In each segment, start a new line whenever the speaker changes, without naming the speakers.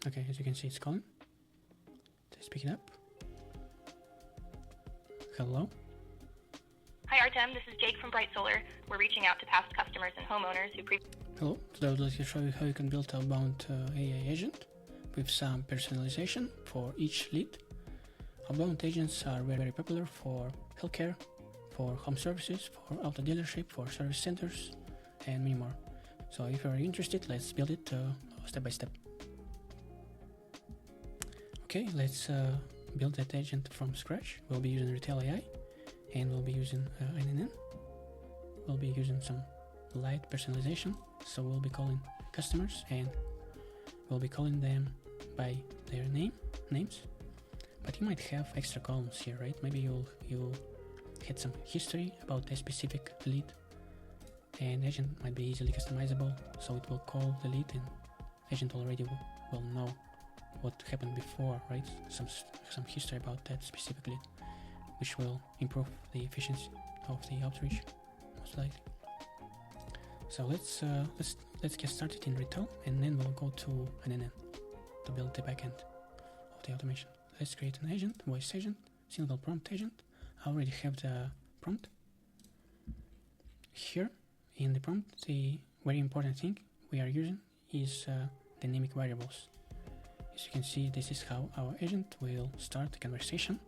Okay, as you can see, it's calling. Let's pick it up. Hello.
Hi Artem, this is Jake from Bright Solar. We're reaching out to past customers and homeowners who
Hello, today I would like to show you how you can build Outbound AI agent with some personalization for each lead. Outbound agents are very popular for healthcare, for home services, for auto dealership, for service centers, and many more. So if you are interested, let's build it step by step. Okay, let's build that agent from scratch. We'll be using Retail AI, and we'll be using NNN. We'll be using some light personalization, so we'll be calling customers and we'll be calling them by their names. But you might have extra columns here, right? Maybe you'll had some history about a specific lead, and agent might be easily customizable, so it will call the lead and agent already will know what happened before, right? Some history about that specific lead, which will improve the efficiency of the outreach, most likely. So let's get started in Retail, and then we'll go to NNN to build the backend of the automation. Let's create an agent, voice agent, single prompt agent. I already have the prompt. Here in the prompt, the very important thing we are using is dynamic variables. As you can see, this is how our agent will start the conversation.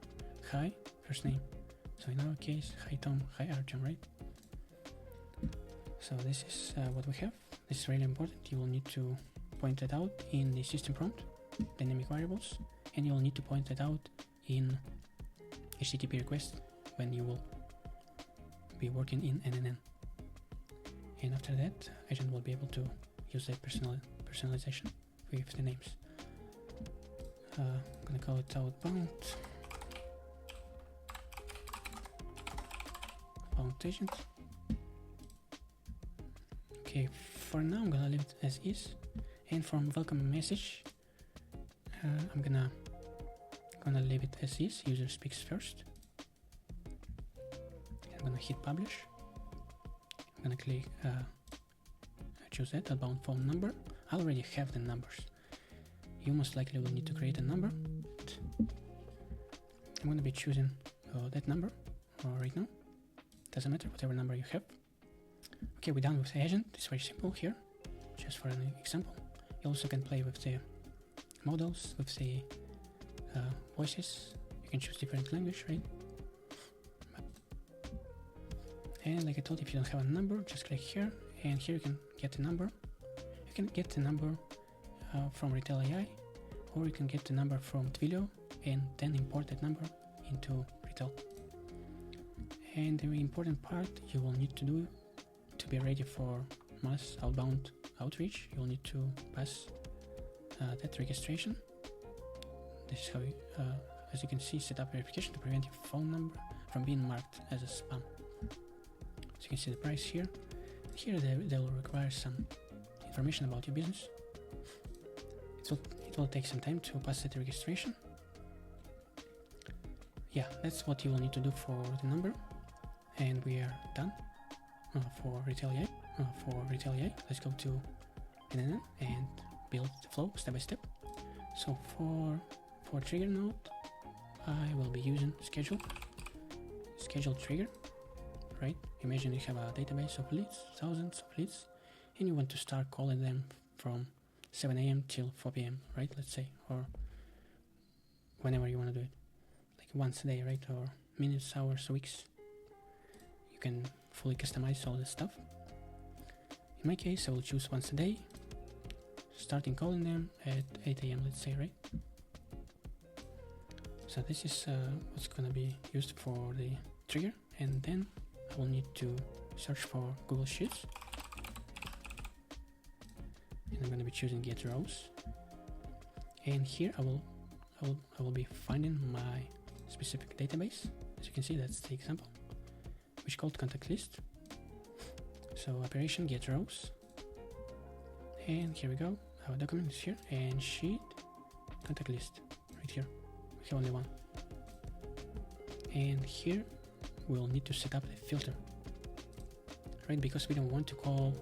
Hi, first name. So in our case, hi Tom, hi Artyom, right? So this is what we have. This is really important. You will need to point it out in the system prompt, dynamic variables, and you will need to point it out in HTTP request when you will be working in NNN. And after that, agent will be able to use that personalization with the names. I'm gonna call it Outbound agent. Okay, for now I'm gonna leave it as is, and from welcome message I'm gonna leave it as is. User speaks first. I'm gonna hit publish. I'm gonna click choose that outbound phone number. I already have the numbers. You most likely will need to create a number. I'm gonna be choosing that number right now. Doesn't matter, whatever number you have. Okay, we're done with the agent. It's very simple here, just for an example. You also can play with the models, with the voices. You can choose different language, right? And like I told you, if you don't have a number, just click here, and here you can get the number. You can get the number from Retail AI, or you can get the number from Twilio and then import that number into Retail. And the important part you will need to do to be ready for mass outbound outreach, you'll need to pass that registration. This is how you, as you can see, set up verification to prevent your phone number from being marked as a spam. So you can see the price here. Here they will require some information about your business. It will take some time to pass that registration. Yeah, that's what you will need to do for the number. And we are done for Retail AI. Let's go to NNN and build the flow step by step. So for trigger node, I will be using schedule trigger, right? Imagine you have a database of leads, thousands of leads, and you want to start calling them from 7 a.m. till 4 p.m., right? Let's say, or whenever you want to do it, like once a day, right? Or minutes, hours, weeks. You can fully customize all this stuff. In my case, I will choose once a day, starting calling them at 8 a.m. let's say, right? So this is what's gonna be used for the trigger, and then I will need to search for Google Sheets, and I'm gonna be choosing get rows, and here I will be finding my specific database. As you can see, that's the example, which is called contact list. So operation get rows, and here we go. Our document is here, and sheet contact list right here. We have only one, and here we'll need to set up the filter, right? Because we don't want to call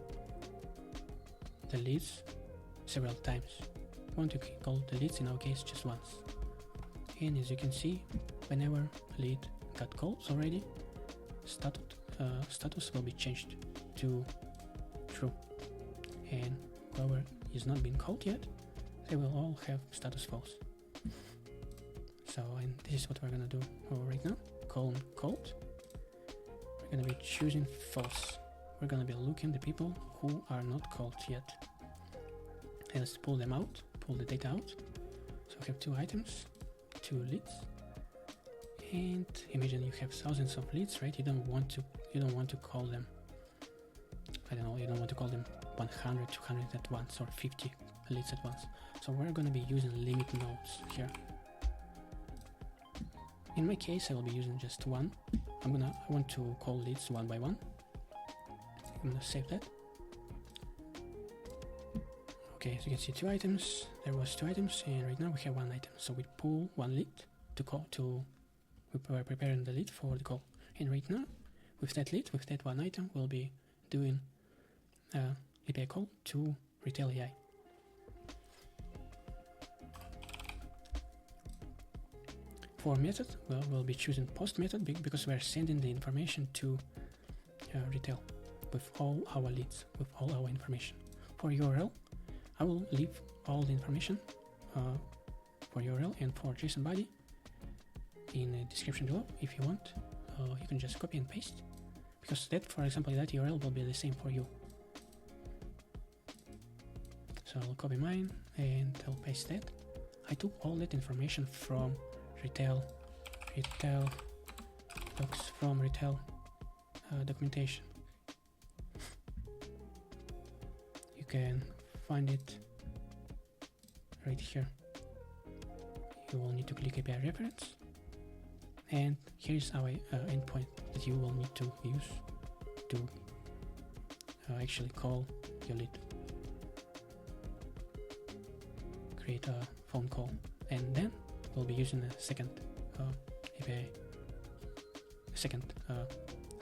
the leads several times. want to call the leads, in our case, just once. And as you can see, whenever lead got called already, status will be changed to true. And whoever is not being called yet, they will all have status false. So, and this is what we're gonna do right now. Call called. We're gonna be choosing false. We're gonna be looking the people who are not called yet. And let's pull them out, pull the data out. So we have 2 items, 2 leads. And imagine you have thousands of leads, right? You don't want to call them, I don't know, you don't want to call them 100, 200 at once, or 50 leads at once. So we're gonna be using limit nodes here. In my case, I will be using just 1. I want to call leads one by one. I'm gonna save that. Okay, as you can see, 2 items. There was 2 items, and right now we have 1 item. So we pull 1 lead to call to. We're preparing the lead for the call. And right now, with that lead, with that 1 item, we'll be doing API call to Retail AI. For method, well, we'll be choosing post method because we're sending the information to Retail with all our leads, with all our information. For URL, I will leave all the information for URL and for JSON body in the description below. If you want, you can just copy and paste, because that, for example, that URL will be the same for you. So I'll copy mine and I'll paste that. I took all that information from retail docs, from retail documentation. You can find it right here. You will need to click API reference, and here's our endpoint that you will need to use to actually call your lead. Create a phone call, and then we'll be using a second API, second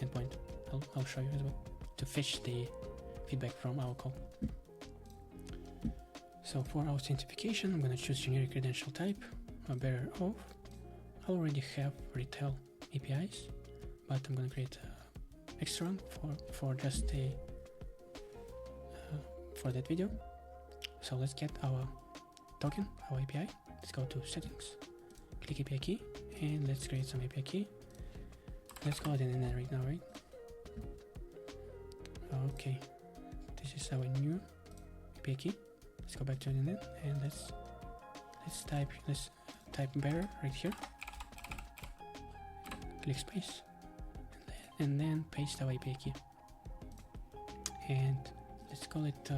endpoint. I'll show you as well, to fetch the feedback from our call. So for authentication, I'm going to choose generic credential type, bearer of. I already have retail APIs, but I'm going to create an extra one for just a for that video. So let's get our token, our API. Let's go to settings, click API key, and let's create some API key. Let's call it an NN right now, right? Okay, this is our new API key. Let's go back to NN and let's type bearer right here. Click space, and then paste our API key. And let's call it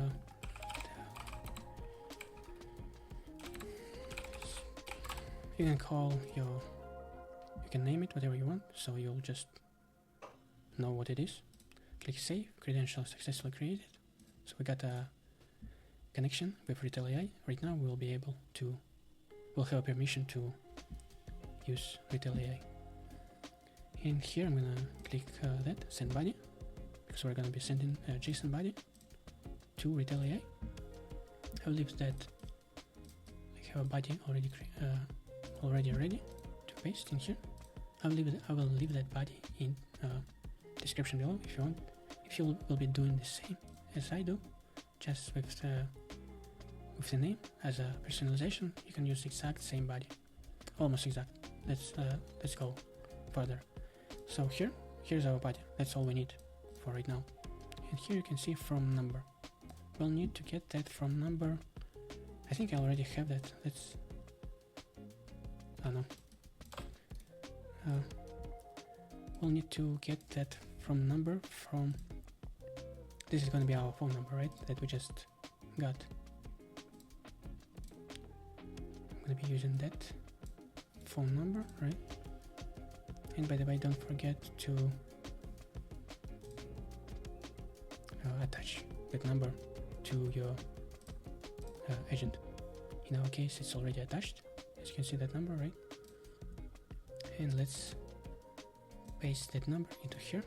you can call you can name it whatever you want, so you'll just know what it is. Click save, credential successfully created. So we got a connection with Retail AI. Right now we'll have permission to use Retail AI. And here I'm gonna click that send body, because we're gonna be sending a JSON body to Retail AI. I will leave that. I have a body already ready to paste in here. I will leave that body in description below if you want. If you will be doing the same as I do, just with the name as a personalization, you can use exact same body, almost exact. Let's go further. So here's our body. That's all we need for right now. And here you can see from number. We'll need to get that from number. I think I already have that. We'll need to get that from number from. This is going to be our phone number, right? That we just got. I'm going to be using that phone number, right? And by the way, don't forget to attach that number to your agent. In our case, it's already attached. As you can see that number, right? And let's paste that number into here.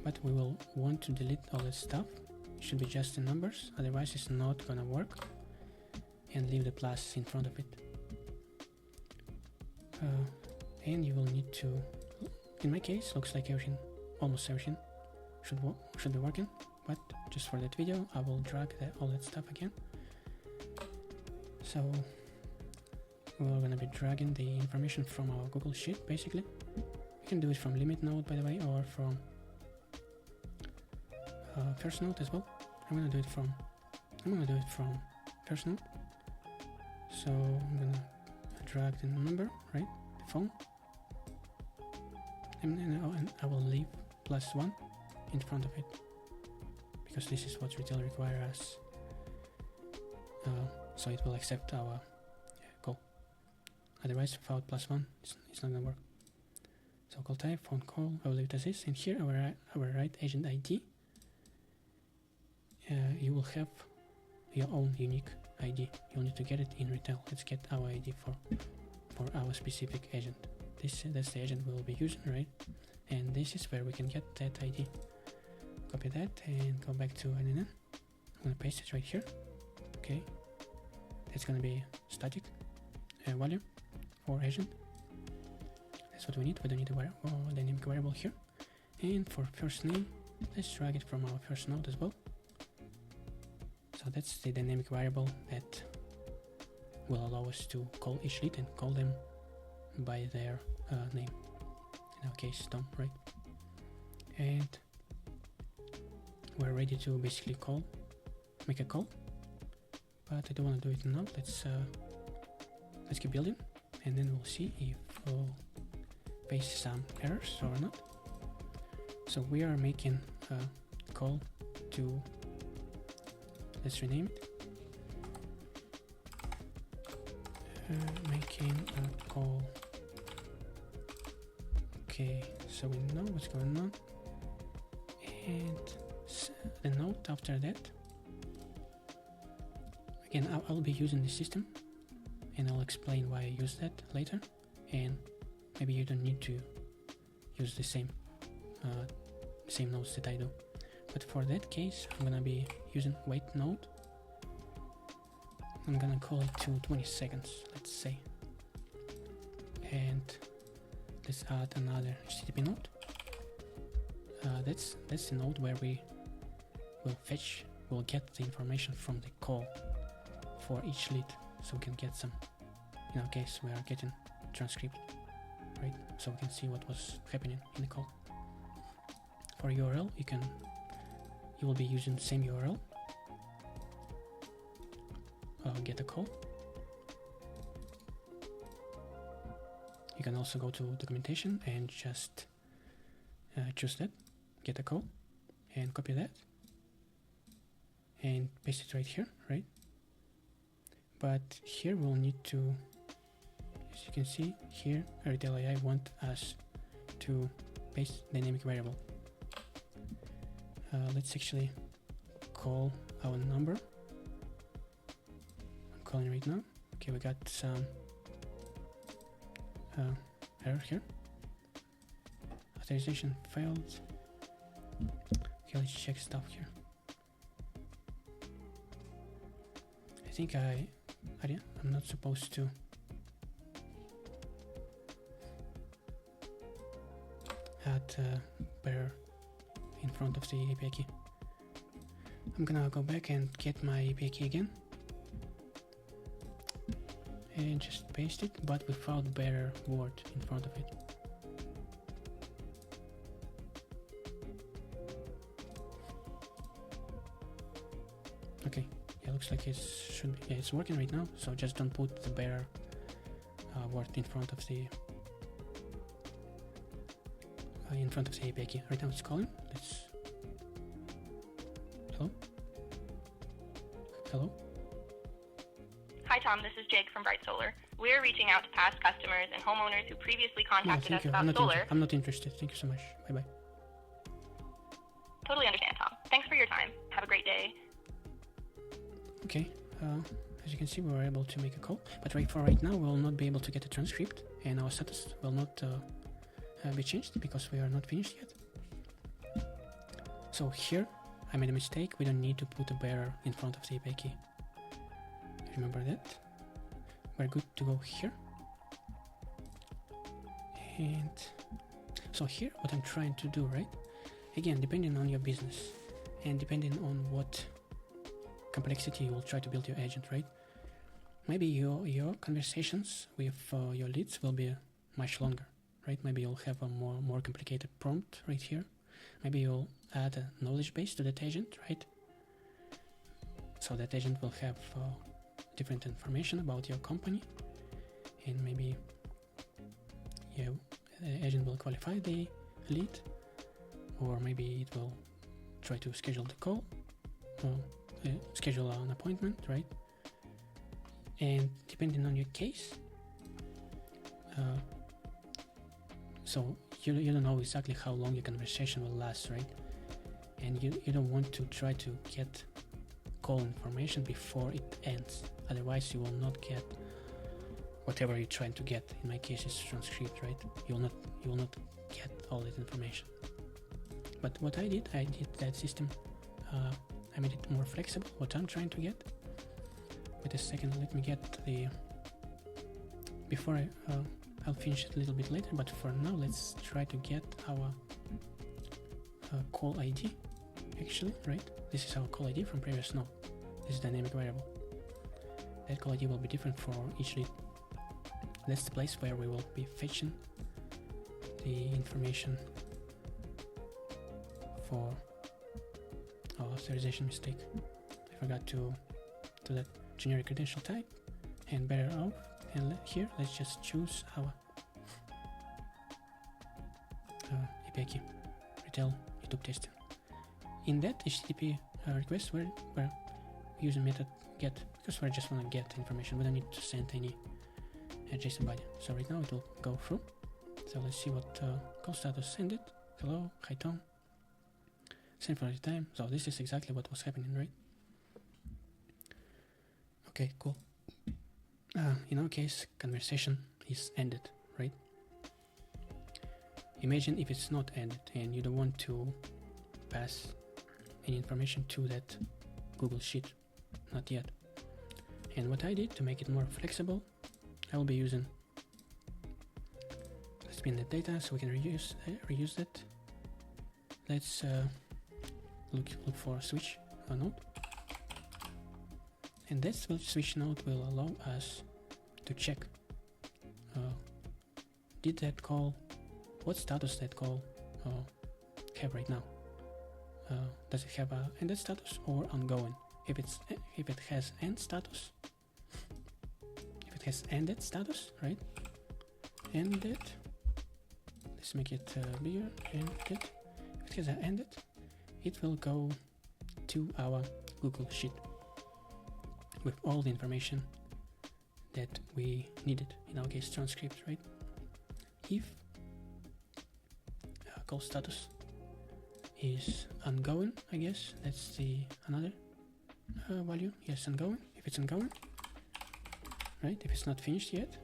But we will want to delete all that stuff. should be just in numbers, otherwise it's not gonna work. And leave the plus in front of it. And you will need to, in my case, looks like everything, almost everything should be working, but just for that video I will drag all that stuff again. So we're gonna be dragging the information from our Google Sheet basically. We can do it from limit node, by the way, or from first node as well. I'm gonna do it from first node. So I'm gonna drag the number, right, the phone, and I will leave +1 in front of it, because this is what retail requires us. So it will accept our call. Otherwise, without +1, it's not gonna work. So call type, phone call, I will leave it as is. And here our right agent ID, you will have your own unique ID. You'll need to get it in retail. Let's get our ID for our specific agent. That's the agent we will be using, right? And this is where we can get that ID. Copy that and go back to NNN. I'm gonna paste it right here. Okay, that's gonna be static value for agent. That's what we need. We don't need a dynamic variable here. And for first name, let's drag it from our first node as well. So that's the dynamic variable that will allow us to call each lead and call them by their name. In our case, Tom, right? And we're ready to basically make a call. But I don't want to do it now. Let's keep building, and then we'll see if we'll face some errors or not. So we are making a call to, let's rename it. Making a call. Okay, so we know what's going on. And the note after that. Again, I'll be using the system, and I'll explain why I use that later. And maybe you don't need to use the same nodes that I do. But for that case, I'm gonna be using wait node. I'm gonna call it to 20 seconds, let's say. And let's add another HTTP node. That's the node where we will get the information from the call for each lead, so we can get some. In our case, we are getting transcript, right? So we can see what was happening in the call. For URL, you will be using the same URL. Get a call. You can also go to documentation and just choose that, get a call, and copy that and paste it right here, right? But here we'll need to, as you can see here, retail AI want us to paste dynamic variable. Let's actually call our number. I'm calling right now. Okay, we got some error here. Authorization failed. Okay, let's check stuff here. I think I'm not supposed to add bearer in front of the API key. I'm gonna go back and get my API key again and just paste it, but without bearer word in front of it. Okay, yeah, looks like it's working right now. So just don't put the bearer word in front of the API key. Right now it's calling. Hello?
Hi Tom, this is Jake from Bright Solar. We're reaching out to past customers and homeowners who previously contacted us about solar.
I'm not interested. Thank you so much. Bye-bye.
Totally understand, Tom. Thanks for your time. Have a great day.
Okay, as you can see, we were able to make a call, but right now we will not be able to get a transcript, and our status will not be changed because we are not finished yet. So here I made a mistake. We don't need to put a bearer in front of the API key. Remember that. We're good to go here. And so here, what I'm trying to do, right? Again, depending on your business and depending on what complexity you will try to build your agent, right? Maybe your conversations with your leads will be much longer, right? Maybe you'll have a more complicated prompt right here. Maybe you'll add a knowledge base to that agent, right? So that agent will have different information about your company, and maybe the agent will qualify the lead, or maybe it will try to schedule the call, or schedule an appointment, right? And depending on your case, so you don't know exactly how long your conversation will last, right? And you don't want to try to get call information before it ends. Otherwise, you will not get whatever you're trying to get. In my case, it's transcript, right? You will not get all that information. But what I did that system. I made it more flexible. What I'm trying to get. Wait a second. Let me get the. Before I'll finish it a little bit later. But for now, let's try to get our call ID. Actually, right? This is our call ID from previous node. This is dynamic variable. That call ID will be different for each lead. That's the place where we will be fetching the information for our authorization mistake. I forgot to do that generic credential type and better off. And here, let's just choose our API key, retail YouTube testing. In that HTTP request, we're using method get, because we just want to get information. We don't need to send any JSON body. So right now it will go through. So let's see what call status send it. Hello, hi Tom. Send for the time. So this is exactly what was happening, right? Okay, cool. In our case, conversation is ended, right? Imagine if it's not ended and you don't want to pass any information to that Google Sheet, not yet. And what I did to make it more flexible, I will be using spin that data so we can reuse that. Let's look for a switch node, and that switch node will allow us to check did that call, what status that call have right now. Does it have a ended status or ongoing? If it has end status, if it has ended status, right? Ended. Let's make it bigger. Ended. If it has an ended, it will go to our Google Sheet with all the information that we needed. In our case, transcript, right? If call status is ongoing, I guess that's the another value. Yes, ongoing. If it's ongoing, right? If it's not finished yet,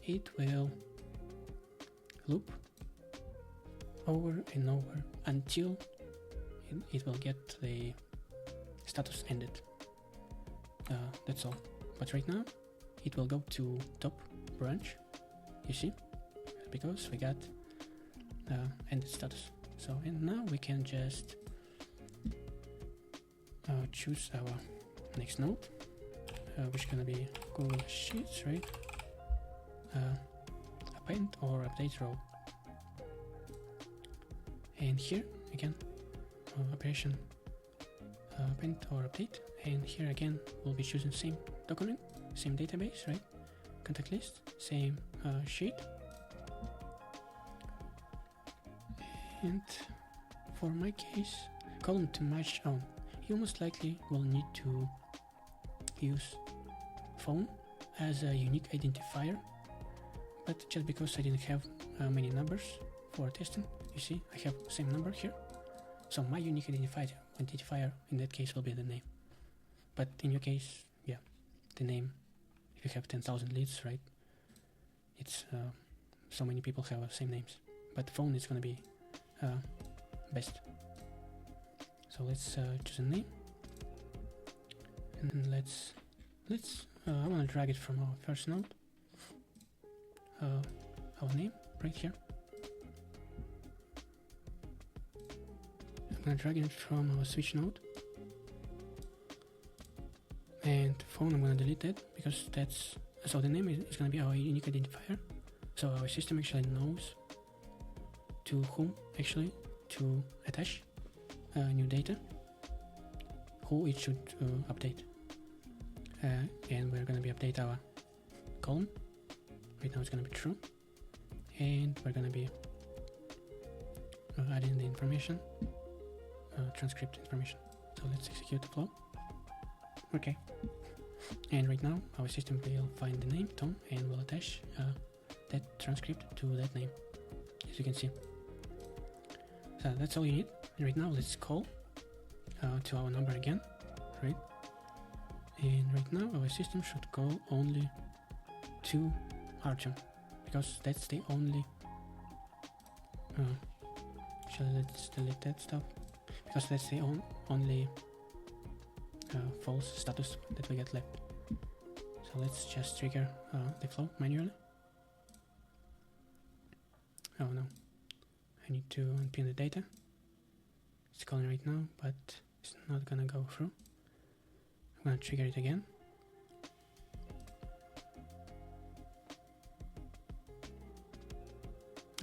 it will loop over and over until it will get the status ended. That's all. But right now, it will go to top branch. You see, because we got ended status. So, and now we can just choose our next node, which is gonna be Google Sheets, right? Append or update row. And here again, operation append or update. And here again, we'll be choosing same document, same database, right? Contact list, same sheet. And for my case, column to match on. You most likely will need to use phone as a unique identifier, but just because I didn't have many numbers for testing, you see I have the same number here, so my unique identifier in that case will be the name. But in your case, yeah, the name, if you have 10,000 leads, right, it's so many people have same names, but phone is gonna be best. So let's choose a name, and let's I want to drag it from our first node, our name right here. I'm gonna drag it from our switch node, and phone I'm gonna delete that because that's so the name is gonna be our unique identifier. So our system actually knows to whom actually to attach new data, who it should update, and we're gonna be update our column. Right now it's gonna be true, and we're gonna be adding the information, transcript information. So let's execute the flow. Okay, and right now our system will find the name Tom and will attach that transcript to that name, as you can see. So that's all you need. And right now let's call to our number again, right? And right now our system should call only to Artyom, because that's the only actually let's delete that stuff, because that's the only false status that we get left. So let's just trigger the flow manually. Oh no, I need to unpin the data. It's calling right now, but it's not gonna go through. I'm gonna trigger it again.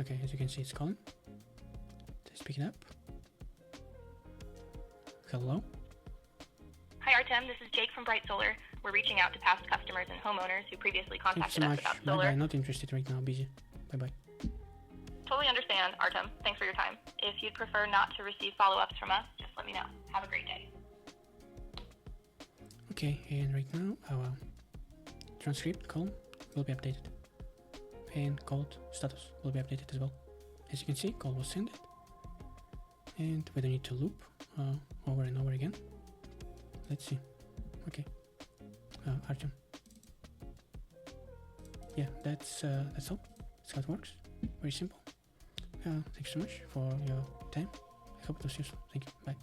Okay, as you can see, it's calling. Let's pick it up. Hello?
Hi Artem, this is Jake from Bright Solar. We're reaching out to past customers and homeowners who previously
Thanks so
contacted us
much.
about
Bye
solar.
bye, not interested right now, busy. Bye bye.
Totally understand, Artem. Thanks for your time. If you'd prefer not to receive follow-ups from us, just let me know. Have a great day.
Okay, and right now our transcript column will be updated, and called status will be updated as well. As you can see, call was sent, and we don't need to loop over and over again. Let's see. Okay, Artyom. Yeah, that's all. That's how it works. Very simple. Thanks so much for your time. I hope it was useful. Thank you. Bye.